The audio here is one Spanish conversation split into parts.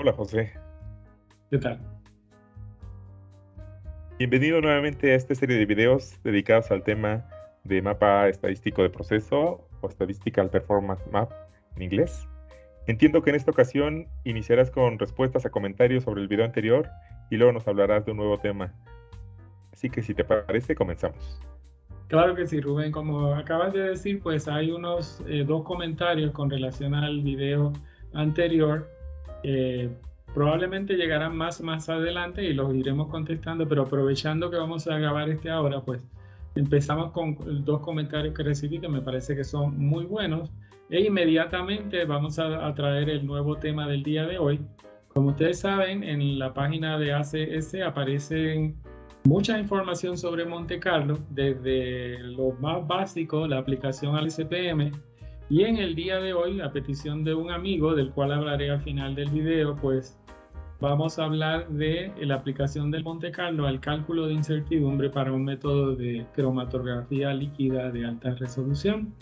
Hola José, ¿Qué tal? bienvenido nuevamente a esta serie de videos dedicados al tema de mapa estadístico de proceso o Statistical Performance Map en inglés. Entiendo que en esta ocasión iniciarás con respuestas a comentarios sobre el video anterior y luego nos hablarás de un nuevo tema. Así que si te parece, comenzamos. Claro que sí, Rubén. Como acabas de decir, pues hay unos dos comentarios con relación al video anterior. Eh, Probablemente llegarán más adelante y los iremos contestando, pero aprovechando que vamos a grabar este ahora, pues empezamos con dos comentarios que recibí que me parece que son muy buenos e inmediatamente vamos a traer el nuevo tema del día de hoy. Como ustedes saben, en la página de ACS aparecen mucha información sobre Monte Carlo, desde lo más básico, la aplicación al SPM, y en el día de hoy, a petición de un amigo, del cual hablaré al final del video, pues vamos a hablar de la aplicación del Monte Carlo al cálculo de incertidumbre para un método de cromatografía líquida de alta resolución.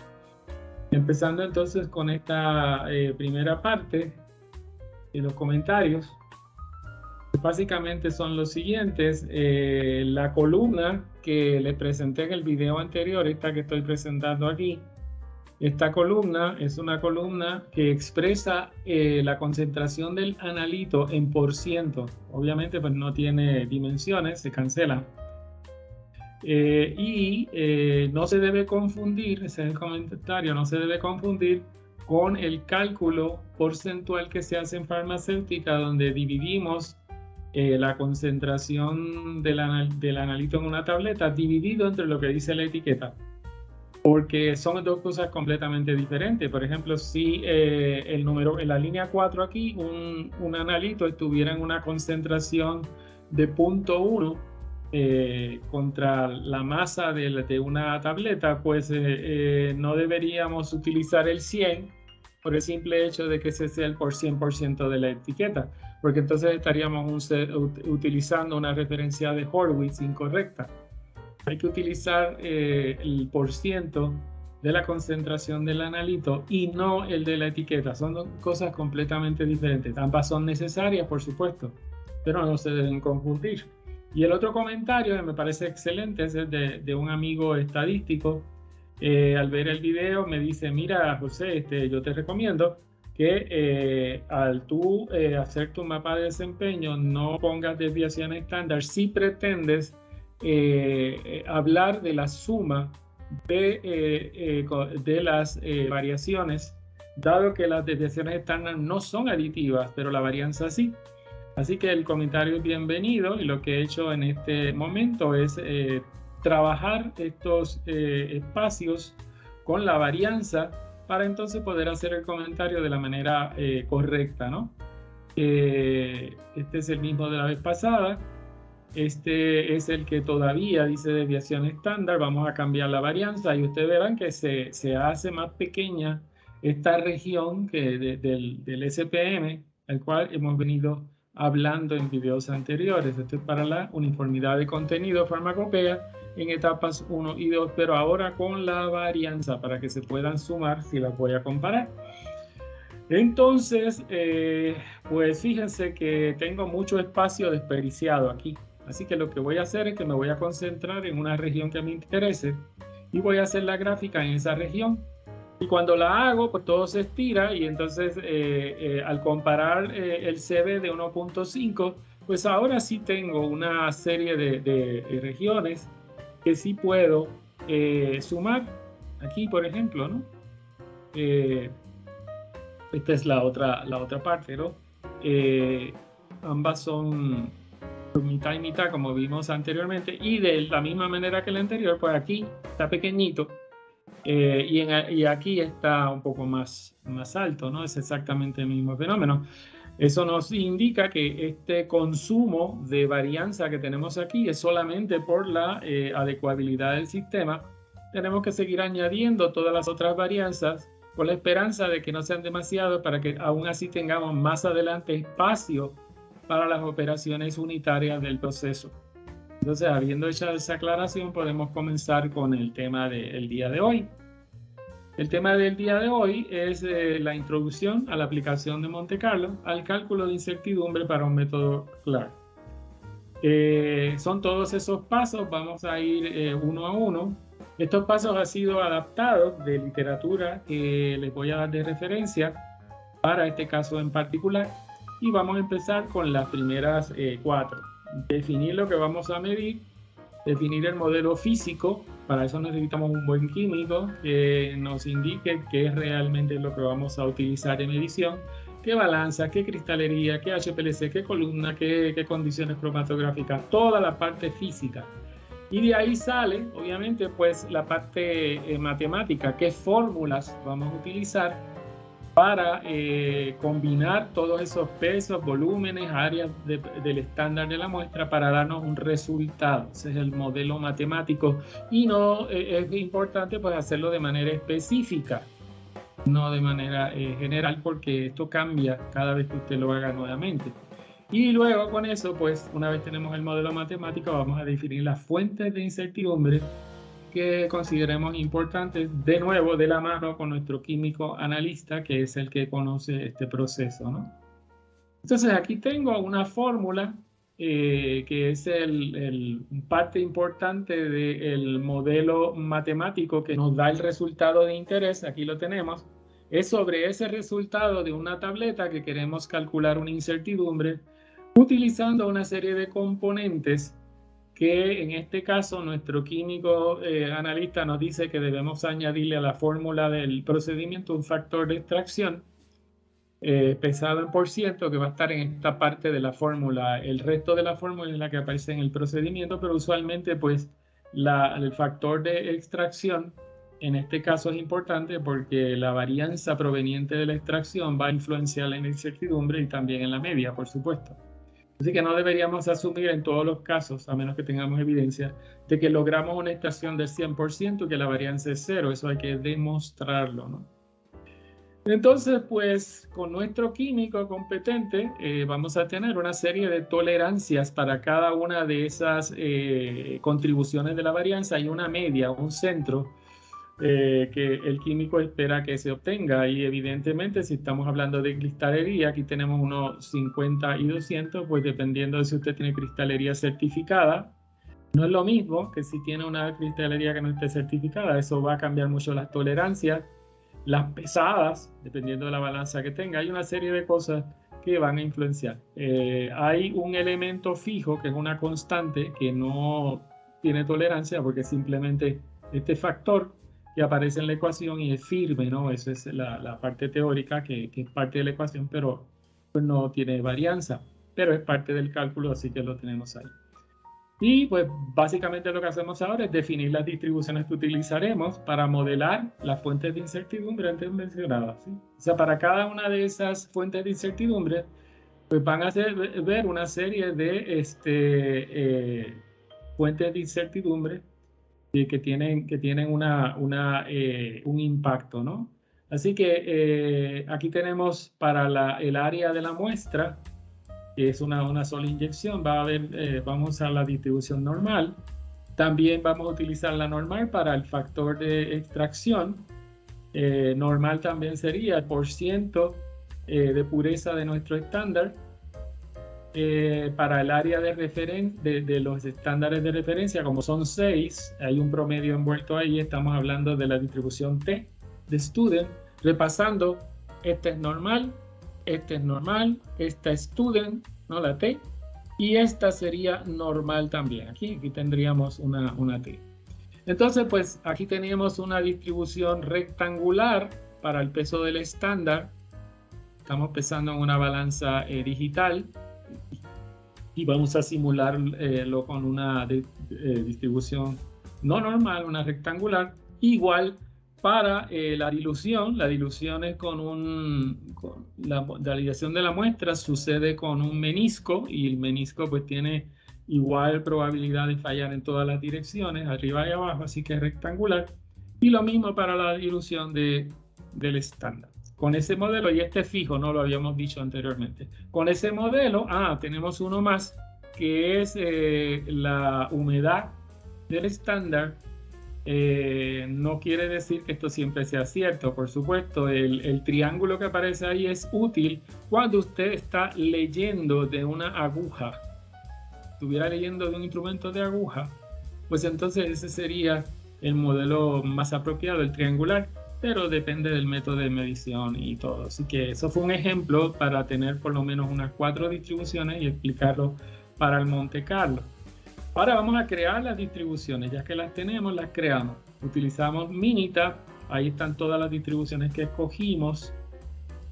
Empezando entonces con esta primera parte de los comentarios. Básicamente son los siguientes. La columna que les presenté en el video anterior, esta que estoy presentando aquí, esta columna es una columna que expresa la concentración del analito en por ciento. Obviamente pues no tiene dimensiones, se cancela. No se debe confundir, ese es el comentario, no se debe confundir con el cálculo porcentual que se hace en farmacéutica, donde dividimos la concentración del analito en una tableta dividido entre lo que dice la etiqueta, porque son dos cosas completamente diferentes. Por ejemplo, si el número en la línea 4 aquí, un analito estuviera en una concentración de 0.1 contra la masa de una tableta, pues no deberíamos utilizar el 100 por el simple hecho de que ese sea el por 100% de la etiqueta, porque entonces estaríamos utilizando una referencia de Horwitz incorrecta. Hay que utilizar el porciento de la concentración del analito y no el de la etiqueta. Son dos cosas completamente diferentes. Ambas son necesarias, por supuesto, pero no se deben confundir. Y el otro comentario que me parece excelente es el de un amigo estadístico. Al ver el video me dice, mira José, yo te recomiendo que al tú hacer tu mapa de desempeño no pongas desviaciones estándar si pretendes hablar de la suma de las variaciones, dado que las desviaciones estándar no son aditivas, pero la varianza sí. Así que el comentario es bienvenido y lo que he hecho en este momento es trabajar estos espacios con la varianza para entonces poder hacer el comentario de la manera correcta, ¿no? Este es el mismo de la vez pasada. Este es el que todavía dice desviación estándar. Vamos a cambiar la varianza y ustedes verán que se hace más pequeña esta región que del SPM, al cual hemos venido hablando en videos anteriores. Esto es para la uniformidad de contenido farmacopea en etapas 1 y 2, pero ahora con la varianza para que se puedan sumar si las voy a comparar. Entonces, pues fíjense que tengo mucho espacio desperdiciado aquí. Así que lo que voy a hacer es que me voy a concentrar en una región que me interese y voy a hacer la gráfica en esa región. Y cuando la hago, pues todo se estira y entonces al comparar el CB de 1.5, pues ahora sí tengo una serie de regiones que sí puedo sumar. Aquí, por ejemplo, ¿no? Esta es la otra parte, ¿no? Ambas son mitad y mitad, como vimos anteriormente, y de la misma manera que la anterior, pues aquí está pequeñito y aquí está un poco más alto, ¿no? Es exactamente el mismo fenómeno. Eso nos indica que este consumo de varianza que tenemos aquí es solamente por la adecuabilidad del sistema. Tenemos que seguir añadiendo todas las otras varianzas con la esperanza de que no sean demasiadas para que aún así tengamos más adelante espacio para las operaciones unitarias del proceso. Entonces, habiendo hecho esa aclaración, podemos comenzar con el tema del día de hoy. El tema del día de hoy es la introducción a la aplicación de Monte Carlo al cálculo de incertidumbre para un método CLARK. Son todos esos pasos, vamos a ir uno a uno. Estos pasos han sido adaptados de literatura que les voy a dar de referencia para este caso en particular. Y vamos a empezar con las primeras 4. Definir lo que vamos a medir, definir el modelo físico. Para eso necesitamos un buen químico que nos indique qué es realmente lo que vamos a utilizar en medición, qué balanza, qué cristalería, qué HPLC, qué columna, qué condiciones cromatográficas, toda la parte física. Y de ahí sale, obviamente, pues la parte matemática, qué fórmulas vamos a utilizar para combinar todos esos pesos, volúmenes, áreas del estándar de la muestra para darnos un resultado. Ese es el modelo matemático y no es importante pues hacerlo de manera específica, no de manera general, porque esto cambia cada vez que usted lo haga nuevamente. Y luego con eso, pues una vez tenemos el modelo matemático, vamos a definir las fuentes de incertidumbre que consideremos importantes, de nuevo de la mano con nuestro químico analista, que es el que conoce este proceso, ¿no? Entonces aquí tengo una fórmula que es parte importante del modelo matemático que nos da el resultado de interés. Aquí lo tenemos. Es sobre ese resultado de una tableta que queremos calcular una incertidumbre utilizando una serie de componentes que en este caso nuestro químico analista nos dice que debemos añadirle a la fórmula del procedimiento un factor de extracción pesado en %, que va a estar en esta parte de la fórmula. El resto de la fórmula es la que aparece en el procedimiento, pero usualmente pues el factor de extracción en este caso es importante porque la varianza proveniente de la extracción va a influenciar en la incertidumbre y también en la media, por supuesto. Así que no deberíamos asumir en todos los casos, a menos que tengamos evidencia, de que logramos una extracción del 100% y que la varianza es 0. Eso hay que demostrarlo, ¿no? Entonces, pues, con nuestro químico competente vamos a tener una serie de tolerancias para cada una de esas contribuciones de la varianza y una media, un centro, que el químico espera que se obtenga. Y evidentemente si estamos hablando de cristalería, aquí tenemos unos 50 y 200, pues dependiendo de si usted tiene cristalería certificada, no es lo mismo que si tiene una cristalería que no esté certificada. Eso va a cambiar mucho las tolerancias, las pesadas, dependiendo de la balanza que tenga. Hay una serie de cosas que van a influenciar. Hay un elemento fijo que es una constante que no tiene tolerancia porque simplemente este factor que aparece en la ecuación y es firme, ¿no? Esa es la parte teórica que es parte de la ecuación, pero pues no tiene varianza, pero es parte del cálculo, así que lo tenemos ahí. Y pues básicamente lo que hacemos ahora es definir las distribuciones que utilizaremos para modelar las fuentes de incertidumbre antes mencionadas, ¿sí? O sea, para cada una de esas fuentes de incertidumbre, pues van a ver una serie de fuentes de incertidumbre que tienen un impacto, ¿no? Así que aquí tenemos para el área de la muestra, que es una sola inyección, vamos a usar la distribución normal. También vamos a utilizar la normal para el factor de extracción. Normal también sería el % de pureza de nuestro estándar. Para el área de los estándares de referencia, como son 6, hay un promedio envuelto ahí, estamos hablando de la distribución T de student, repasando, esta es normal, esta es student, ¿no? La T, y esta sería normal también. Aquí tendríamos una T. Entonces, pues aquí teníamos una distribución rectangular para el peso del estándar. Estamos pesando en una balanza digital. Y vamos a simularlo con una distribución no normal, una rectangular. Igual para la dilución. La dilución es la dilución de la muestra sucede con un menisco, y el menisco pues tiene igual probabilidad de fallar en todas las direcciones, arriba y abajo, así que es rectangular. Y lo mismo para la dilución del estándar. Con ese modelo, y este es fijo, no lo habíamos dicho anteriormente. Con ese modelo, tenemos uno más, que es la humedad del estándar No quiere decir que esto siempre sea cierto. Por supuesto, el triángulo que aparece ahí es útil cuando usted está leyendo de una aguja. Si estuviera leyendo de un instrumento de aguja, pues entonces ese sería el modelo más apropiado, el triangular, pero depende del método de medición y todo. Así que eso fue un ejemplo para tener por lo menos unas 4 distribuciones y explicarlo para el Monte Carlo. Ahora vamos a crear las distribuciones. Ya que las tenemos, las creamos. Utilizamos Minitab. Ahí están todas las distribuciones que escogimos.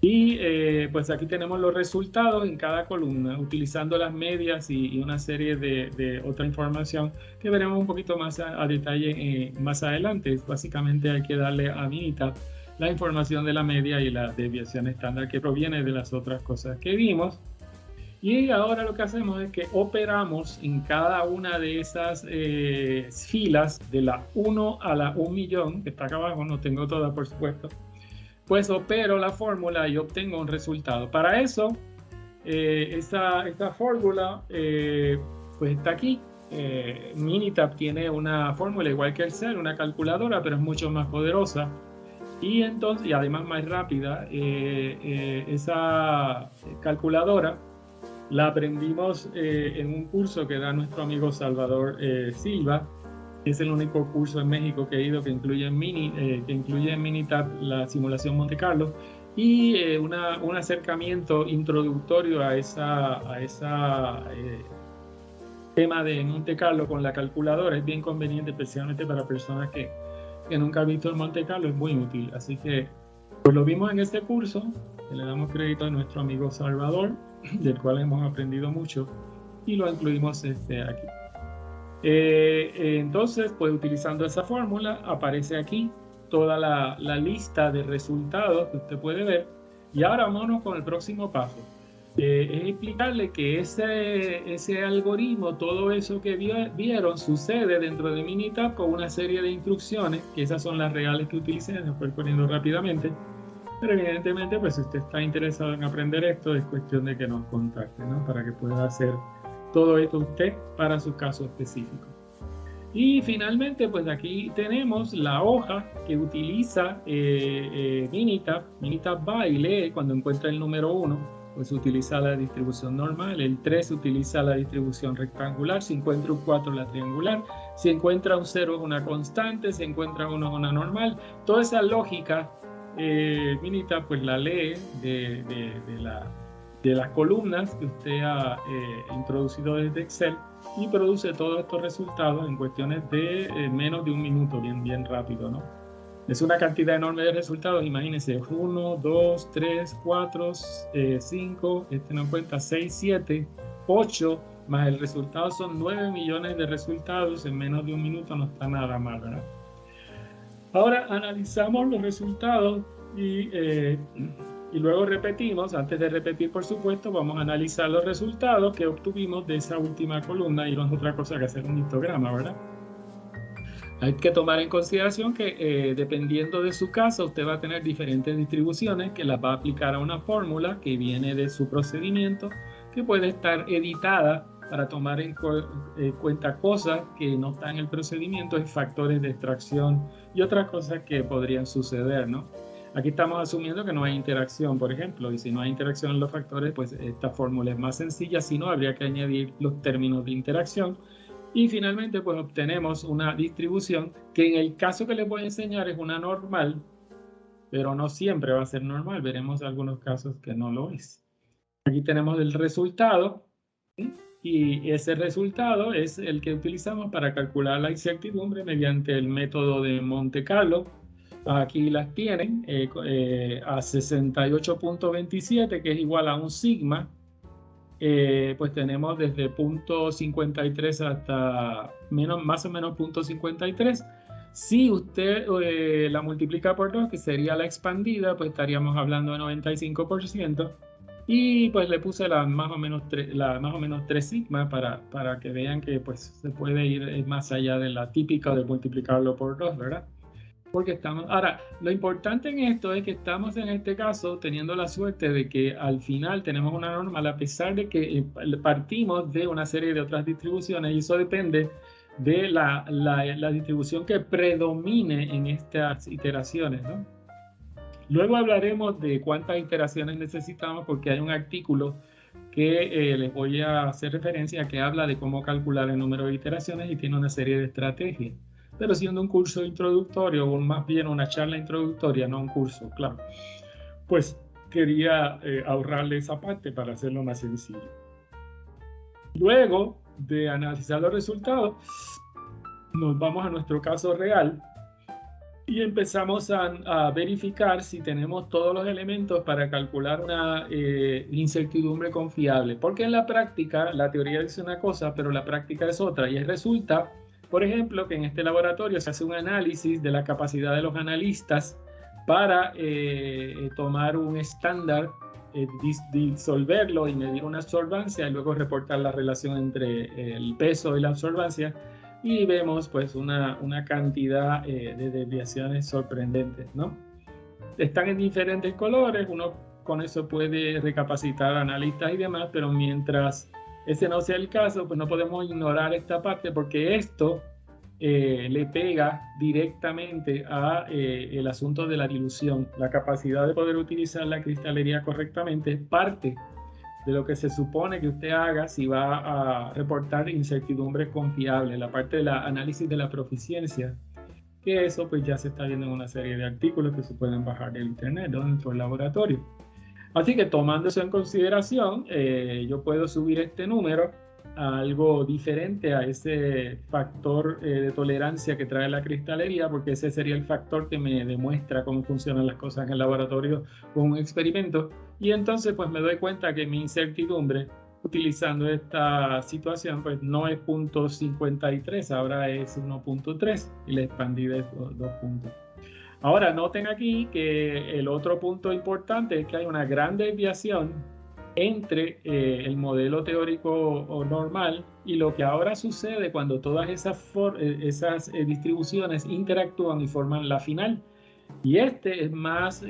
Y pues aquí tenemos los resultados en cada columna, utilizando las medias y una serie de otra información que veremos un poquito más a detalle más adelante. Básicamente hay que darle a Minitab la información de la media y la desviación estándar que proviene de las otras cosas que vimos. Y ahora lo que hacemos es que operamos en cada una de esas filas de la 1 a la 1.000.000, que está acá abajo, no tengo todas por supuesto, pues opero la fórmula y obtengo un resultado. Para eso, esta fórmula pues está aquí. Minitab tiene una fórmula igual que Excel, una calculadora, pero es mucho más poderosa. Y entonces, y además más rápida, esa calculadora la aprendimos en un curso que da nuestro amigo Salvador Silva. Es el único curso en México que he ido que incluye en Minitab la simulación Monte Carlo y un acercamiento introductorio a esa tema de Monte Carlo con la calculadora. Es bien conveniente, especialmente para personas que nunca han visto el Monte Carlo, es muy útil. Así que pues lo vimos en este curso, que le damos crédito a nuestro amigo Salvador, del cual hemos aprendido mucho, y lo incluimos aquí. Entonces, pues utilizando esa fórmula, aparece aquí toda la lista de resultados que usted puede ver. Y ahora vámonos con el próximo paso. Es explicarle que ese algoritmo, todo eso que vieron, sucede dentro de Minitab con una serie de instrucciones, que esas son las reales que utilicé, las estoy poniendo rápidamente. Pero evidentemente, pues si usted está interesado en aprender esto, es cuestión de que nos contacte, ¿no? Para que pueda hacer todo esto usted para su caso específico. Y finalmente, pues aquí tenemos la hoja que utiliza Minitab. Minitab va y lee cuando encuentra el número 1, pues utiliza la distribución normal. El 3 utiliza la distribución rectangular. Si encuentra un 4, la triangular. Si encuentra un 0, es una constante. Si encuentra 1, es una normal. Toda esa lógica Minitab pues la lee de las columnas que usted ha introducido desde Excel y produce todos estos resultados en cuestiones de menos de un minuto, bien rápido, ¿no? Es una cantidad enorme de resultados. Imagínense, 1, 2, 3, 4, 5, no cuenta, 6, 7, 8, más el resultado son 9 millones de resultados en menos de un minuto. No está nada mal, ¿verdad? Ahora analizamos los resultados y luego repetimos. Antes de repetir, por supuesto, vamos a analizar los resultados que obtuvimos de esa última columna y no es otra cosa que hacer un histograma, ¿verdad? Hay que tomar en consideración que dependiendo de su caso, usted va a tener diferentes distribuciones que las va a aplicar a una fórmula que viene de su procedimiento, que puede estar editada para tomar en cuenta cosas que no están en el procedimiento, factores de extracción y otras cosas que podrían suceder, ¿no? Aquí estamos asumiendo que no hay interacción, por ejemplo, y si no hay interacción en los factores, pues esta fórmula es más sencilla. Si no, habría que añadir los términos de interacción. Y finalmente, pues obtenemos una distribución que en el caso que les voy a enseñar es una normal, pero no siempre va a ser normal. Veremos algunos casos que no lo es. Aquí tenemos el resultado, ¿sí? Y ese resultado es el que utilizamos para calcular la incertidumbre mediante el método de Monte Carlo. Aquí las tienen a 68.27, que es igual a un sigma. Pues tenemos desde 0.53 hasta más o menos 0.53. Si usted la multiplica por 2, que sería la expandida, pues estaríamos hablando de 95%. Y pues le puse más o menos 3 sigma para que vean que pues se puede ir más allá de la típica de multiplicarlo por 2, ¿verdad? Porque ahora, lo importante en esto es que estamos en este caso teniendo la suerte de que al final tenemos una normal, a pesar de que partimos de una serie de otras distribuciones, y eso depende de la distribución que predomine en estas iteraciones, ¿no? Luego hablaremos de cuántas iteraciones necesitamos, porque hay un artículo que les voy a hacer referencia, que habla de cómo calcular el número de iteraciones y tiene una serie de estrategias. Pero siendo un curso introductorio, o más bien una charla introductoria, no un curso, claro, pues quería ahorrarle esa parte para hacerlo más sencillo. Luego de analizar los resultados, nos vamos a nuestro caso real y empezamos a verificar si tenemos todos los elementos para calcular una incertidumbre confiable. Porque en la práctica, la teoría dice una cosa, pero la práctica es otra. Y resulta, por ejemplo, que en este laboratorio se hace un análisis de la capacidad de los analistas para tomar un estándar, disolverlo y medir una absorbancia y luego reportar la relación entre el peso y la absorbancia. Y vemos pues una cantidad de desviaciones sorprendentes, ¿no? Están en diferentes colores, uno con eso puede recapacitar analistas y demás, pero mientras ese no sea el caso, pues no podemos ignorar esta parte, porque esto le pega directamente a el asunto de la dilución. La capacidad de poder utilizar la cristalería correctamente es parte de lo que se supone que usted haga si va a reportar incertidumbre confiable, la parte del análisis de la proficiencia, que eso pues ya se está viendo en una serie de artículos que se pueden bajar del internet, ¿no? Dentro del laboratorio. Así que tomando eso en consideración, yo puedo subir este número a algo diferente a ese factor de tolerancia que trae la cristalería, porque ese sería el factor que me demuestra cómo funcionan las cosas en el laboratorio con un experimento. Y entonces pues me doy cuenta que mi incertidumbre utilizando esta situación pues no es 0.53, ahora es 1.3 y le expandí de esos 2 puntos. Ahora noten aquí que el otro punto importante es que hay una gran desviación entre el modelo teórico normal y lo que ahora sucede cuando todas esas distribuciones interactúan y forman la final. Y este es más,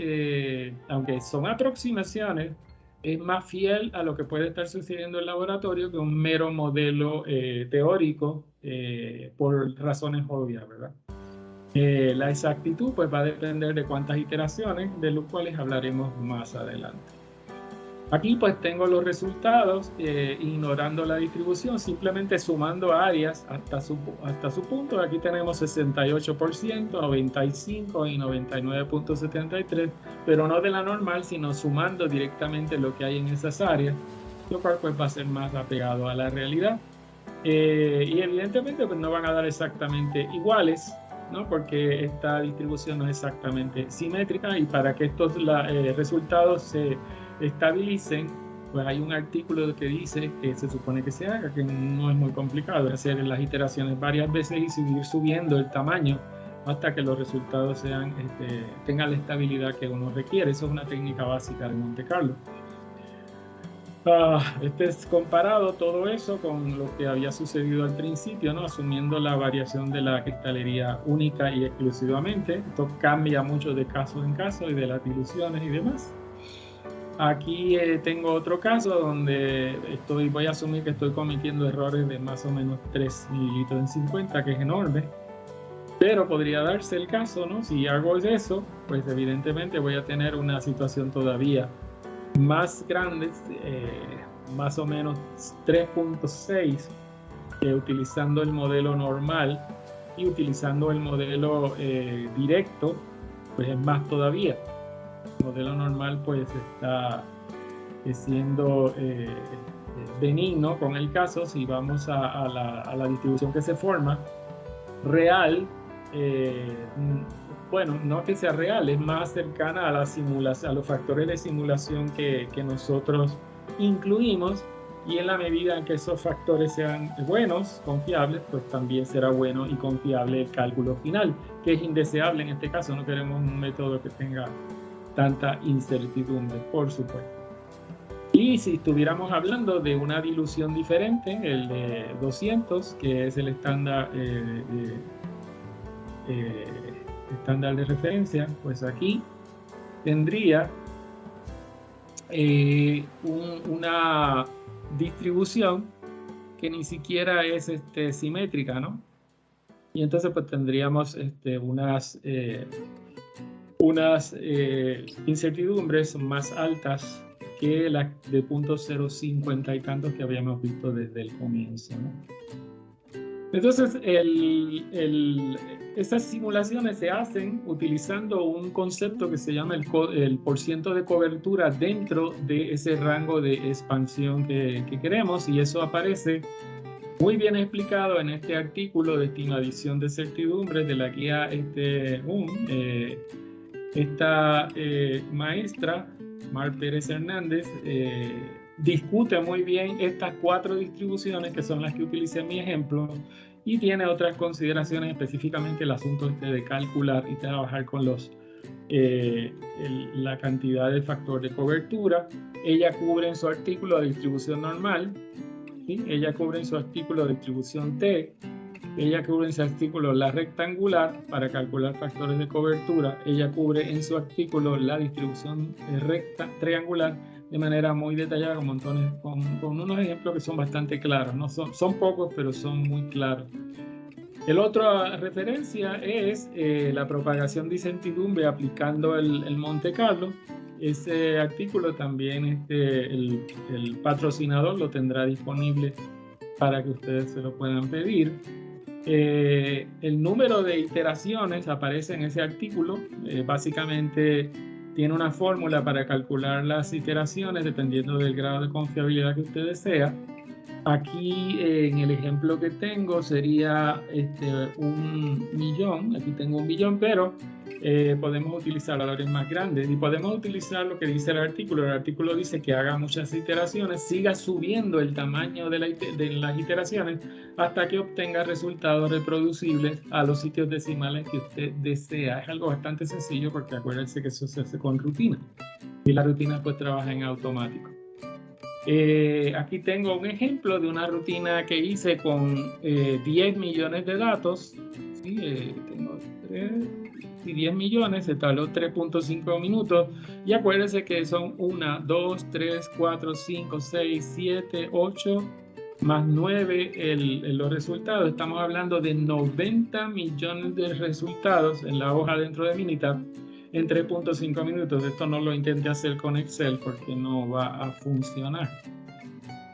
aunque son aproximaciones, es más fiel a lo que puede estar sucediendo en el laboratorio que un mero modelo teórico por razones obvias, ¿verdad? La exactitud pues va a depender de cuántas iteraciones, de los cuales hablaremos más adelante. Aquí pues tengo los resultados, ignorando la distribución, simplemente sumando áreas hasta su punto. Aquí tenemos 68%, 95% y 99.73%, pero no de la normal, sino sumando directamente lo que hay en esas áreas, lo cual pues va a ser más apegado a la realidad. Y evidentemente pues no van a dar exactamente iguales, ¿no? Porque esta distribución no es exactamente simétrica, y para que estos resultados se estabilicen, pues hay un artículo que dice que se supone que se haga, que no es muy complicado, es hacer las iteraciones varias veces y seguir subiendo el tamaño hasta que los resultados tengan la estabilidad que uno requiere. Eso es una técnica básica de Monte Carlo. Es comparado todo eso con lo que había sucedido al principio, ¿no? Asumiendo la variación de la cristalería única y exclusivamente. Esto cambia mucho de caso en caso y de las diluciones y demás. Aquí tengo otro caso donde voy a asumir que estoy cometiendo errores de más o menos 3 mililitros en 50, que es enorme. Pero podría darse el caso, ¿no? Si hago eso, pues evidentemente voy a tener una situación todavía más grande, más o menos 3.6, utilizando el modelo normal, y utilizando el modelo directo, pues es más todavía. El modelo normal pues está siendo benigno con el caso. Si vamos a la distribución que se forma real, bueno, no que sea real, es más cercana a la simulación, a los factores de simulación que nosotros incluimos, y en la medida en que esos factores sean buenos, confiables, pues también será bueno y confiable el cálculo final, que es indeseable en este caso. No queremos un método que tenga tanta incertidumbre, por supuesto. Y si estuviéramos hablando de una dilución diferente, el de 200, que es el estándar de referencia, pues aquí tendría una distribución que ni siquiera es simétrica, ¿no? Y entonces pues tendríamos unas incertidumbres más altas que las de 0.050 y tantos que habíamos visto desde el comienzo, ¿no? Entonces, estas simulaciones se hacen utilizando un concepto que se llama el porciento de cobertura dentro de ese rango de expansión que queremos, y eso aparece muy bien explicado en este artículo de estimación de certidumbres de la guía esta maestra, Mar Pérez Hernández, discute muy bien estas 4 distribuciones que son las que utilicé en mi ejemplo, y tiene otras consideraciones, específicamente el asunto de calcular y trabajar con la cantidad de factor de cobertura. Ella cubre en su artículo la distribución normal, ¿sí? Ella cubre en su artículo la distribución T, ella cubre en su artículo la rectangular para calcular factores de cobertura, ella cubre en su artículo la distribución triangular de manera muy detallada, con unos ejemplos que son bastante claros, ¿no? Son pocos, pero son muy claros. El otra referencia es la propagación de incertidumbre aplicando el Monte Carlo. Ese artículo también el patrocinador lo tendrá disponible para que ustedes se lo puedan pedir. El número de iteraciones aparece en ese artículo. Básicamente tiene una fórmula para calcular las iteraciones dependiendo del grado de confiabilidad que usted desea. Aquí en el ejemplo que tengo sería 1.000.000. Aquí tengo 1.000.000, pero podemos utilizar valores más grandes y podemos utilizar lo que dice el artículo. El artículo dice que haga muchas iteraciones, siga subiendo el tamaño de las iteraciones hasta que obtenga resultados reproducibles a los sitios decimales que usted desea. Es algo bastante sencillo porque acuérdense que eso se hace con rutina y la rutina pues trabaja en automático. Aquí tengo un ejemplo de una rutina que hice con 10 millones de datos. ¿Sí? Tengo 10 millones, se tardó 3.5 minutos. Y acuérdense que son 1, 2, 3, 4, 5, 6, 7, 8, más 9 los resultados. Estamos hablando de 90 millones de resultados en la hoja dentro de Minitab en 3.5 minutos. Esto no lo intente hacer con Excel porque no va a funcionar.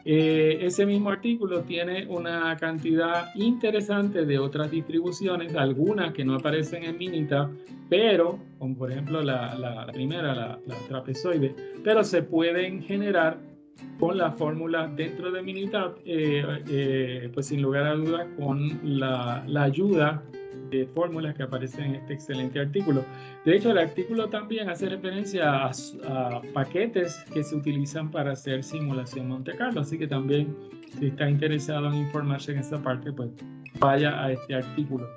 Ese mismo artículo tiene una cantidad interesante de otras distribuciones, algunas que no aparecen en Minitab, pero, como por ejemplo la primera, la trapezoide, pero se pueden generar con la fórmula dentro de Minitab, pues sin lugar a dudas con la ayuda de fórmulas que aparecen en este excelente artículo. De hecho, el artículo también hace referencia a paquetes que se utilizan para hacer simulación Monte Carlo, así que también si está interesado en informarse en esta parte, pues vaya a este artículo.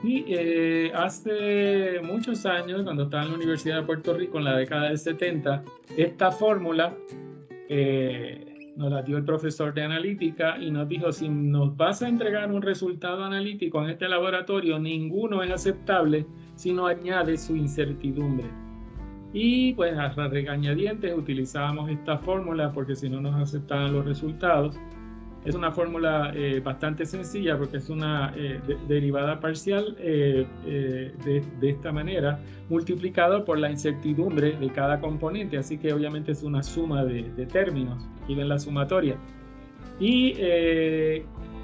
Y hace muchos años, cuando estaba en la Universidad de Puerto Rico en la década del 70, esta fórmula nos la dio el profesor de analítica y nos dijo: si nos vas a entregar un resultado analítico en este laboratorio, ninguno es aceptable si no añade su incertidumbre. Y pues a regañadientes utilizábamos esta fórmula porque si no nos aceptaban los resultados. Es una fórmula bastante sencilla porque es una derivada parcial de esta manera, multiplicado por la incertidumbre de cada componente, así que obviamente es una suma de términos, aquí ven la sumatoria. Y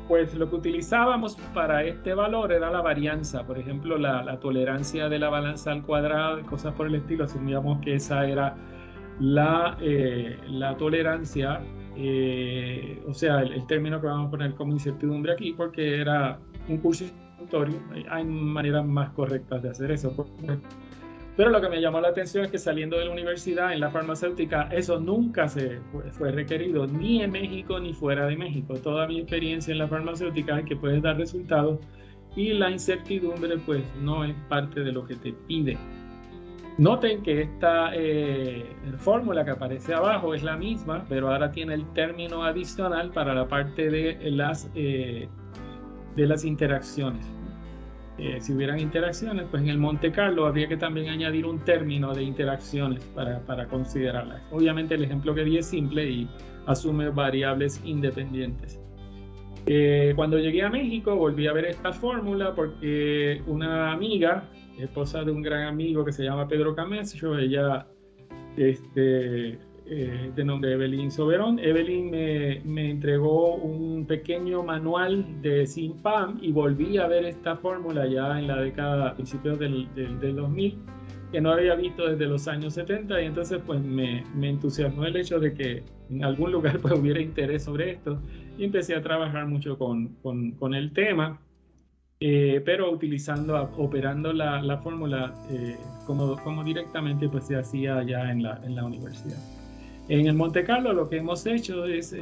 pues lo que utilizábamos para este valor era la varianza, por ejemplo la tolerancia de la balanza al cuadrado y cosas por el estilo. Asumíamos que esa era la tolerancia, o sea, el término que vamos a poner como incertidumbre aquí, porque era un curso introductorio. Hay maneras más correctas de hacer eso. Pero lo que me llamó la atención es que saliendo de la universidad en la farmacéutica, eso nunca fue requerido, ni en México ni fuera de México. Toda mi experiencia en la farmacéutica es que puedes dar resultados y la incertidumbre pues no es parte de lo que te pide. Noten que esta fórmula que aparece abajo es la misma, pero ahora tiene el término adicional para la parte de las interacciones. Si hubieran interacciones, pues en el Monte Carlo habría que también añadir un término de interacciones para considerarlas. Obviamente el ejemplo que di es simple y asume variables independientes. Cuando llegué a México volví a ver esta fórmula porque una amiga, esposa de un gran amigo que se llama Pedro Camacho, ella de nombre Evelyn Soberón. Evelyn me entregó un pequeño manual de SIMPAM y volví a ver esta fórmula ya en la década, a principios del 2000, que no había visto desde los años 70, y entonces pues me entusiasmó el hecho de que en algún lugar pues hubiera interés sobre esto, y empecé a trabajar mucho con el tema. Pero operando la fórmula como directamente pues se hacía ya en la universidad. En el Monte Carlo lo que hemos hecho es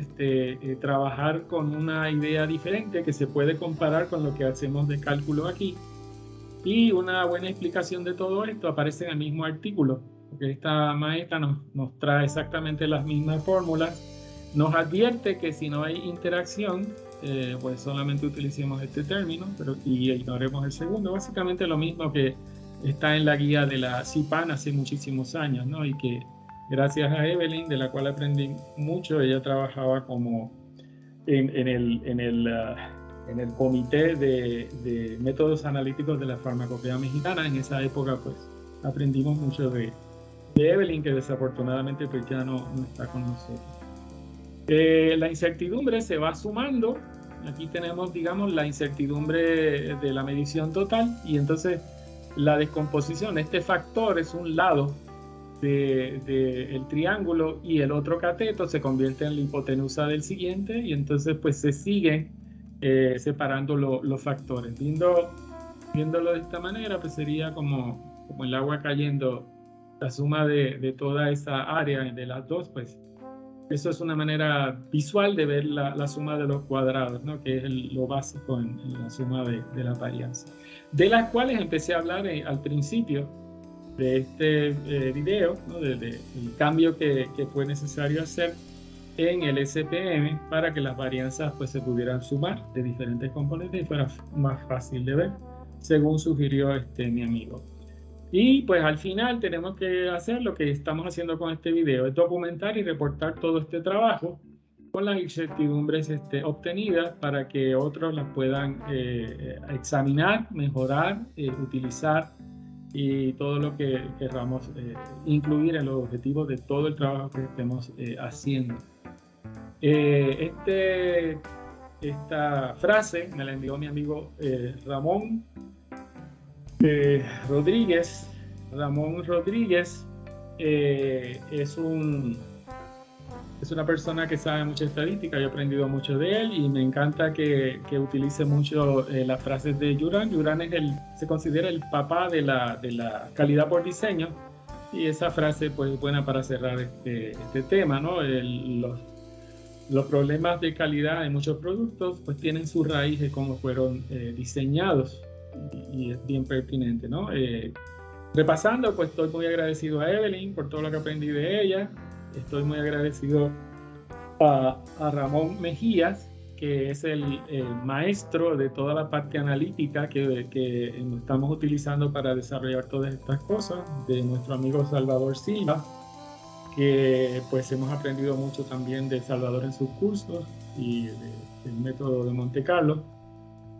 trabajar con una idea diferente que se puede comparar con lo que hacemos de cálculo aquí. Y una buena explicación de todo esto aparece en el mismo artículo, porque esta maestra nos trae exactamente las mismas fórmulas, nos advierte que si no hay interacción, pues solamente utilicemos este término y ignoremos el segundo. Básicamente lo mismo que está en la guía de la CIPAN hace muchísimos años, ¿no? Y que gracias a Evelyn, de la cual aprendí mucho, ella trabajaba como en el comité de métodos analíticos de la farmacopea mexicana. En esa época pues aprendimos mucho de Evelyn, que desafortunadamente pues ya no está con nosotros. La incertidumbre se va sumando. Aquí tenemos, digamos, la incertidumbre de la medición total, y entonces la descomposición, este factor es un lado del triángulo y el otro cateto se convierte en la hipotenusa del siguiente, y entonces pues se siguen separando los factores. Viéndolo de esta manera, pues sería como el agua cayendo, la suma de toda esa área de las dos, pues eso es una manera visual de ver la suma de los cuadrados, ¿no? Que es lo básico en la suma de la varianza, de las cuales empecé a hablar al principio de este video, ¿no? del cambio que fue necesario hacer en el SPM para que las varianzas pues, se pudieran sumar de diferentes componentes y fuera más fácil de ver, según sugirió mi amigo. Y pues al final tenemos que hacer lo que estamos haciendo con este video, es documentar y reportar todo este trabajo con las incertidumbres obtenidas para que otros las puedan examinar, mejorar, utilizar, y todo lo que queramos incluir en los objetivos de todo el trabajo que estemos haciendo. Esta frase me la envió mi amigo Ramón Rodríguez. Ramón Rodríguez es una persona que sabe mucha estadística. Yo he aprendido mucho de él y me encanta que utilice mucho las frases de Juran. Juran se considera el papá de la calidad por diseño, y esa frase pues es buena para cerrar este tema, ¿no? Los problemas de calidad de muchos productos pues tienen su raíz de cómo fueron diseñados, y es bien pertinente, ¿no? Repasando, pues estoy muy agradecido a Evelyn por todo lo que aprendí de ella. Estoy muy agradecido a Ramón Mejías, que es el maestro de toda la parte analítica que estamos utilizando para desarrollar todas estas cosas, de nuestro amigo Salvador Silva, que pues hemos aprendido mucho también de Salvador en sus cursos y del método de Monte Carlo.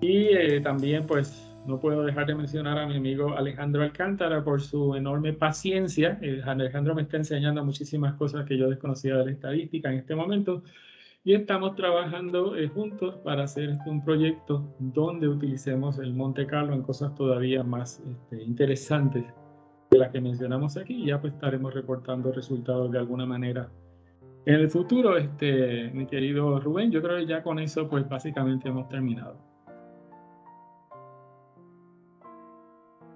Y también pues no puedo dejar de mencionar a mi amigo Alejandro Alcántara por su enorme paciencia. Alejandro me está enseñando muchísimas cosas que yo desconocía de la estadística en este momento, y estamos trabajando juntos para hacer un proyecto donde utilicemos el Monte Carlo en cosas todavía más interesantes de las que mencionamos aquí, y ya pues estaremos reportando resultados de alguna manera en el futuro. Mi querido Rubén, yo creo que ya con eso pues básicamente hemos terminado.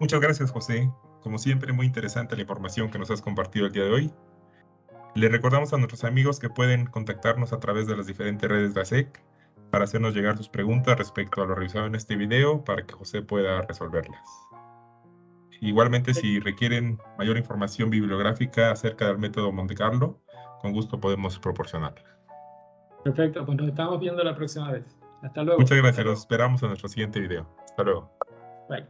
Muchas gracias, José. Como siempre, muy interesante la información que nos has compartido el día de hoy. Le recordamos a nuestros amigos que pueden contactarnos a través de las diferentes redes de ASEC para hacernos llegar sus preguntas respecto a lo revisado en este video para que José pueda resolverlas. Igualmente, si requieren mayor información bibliográfica acerca del método Monte Carlo, con gusto podemos proporcionarla. Perfecto, pues nos estamos viendo la próxima vez. Hasta luego. Muchas gracias, los esperamos en nuestro siguiente video. Hasta luego. Bye.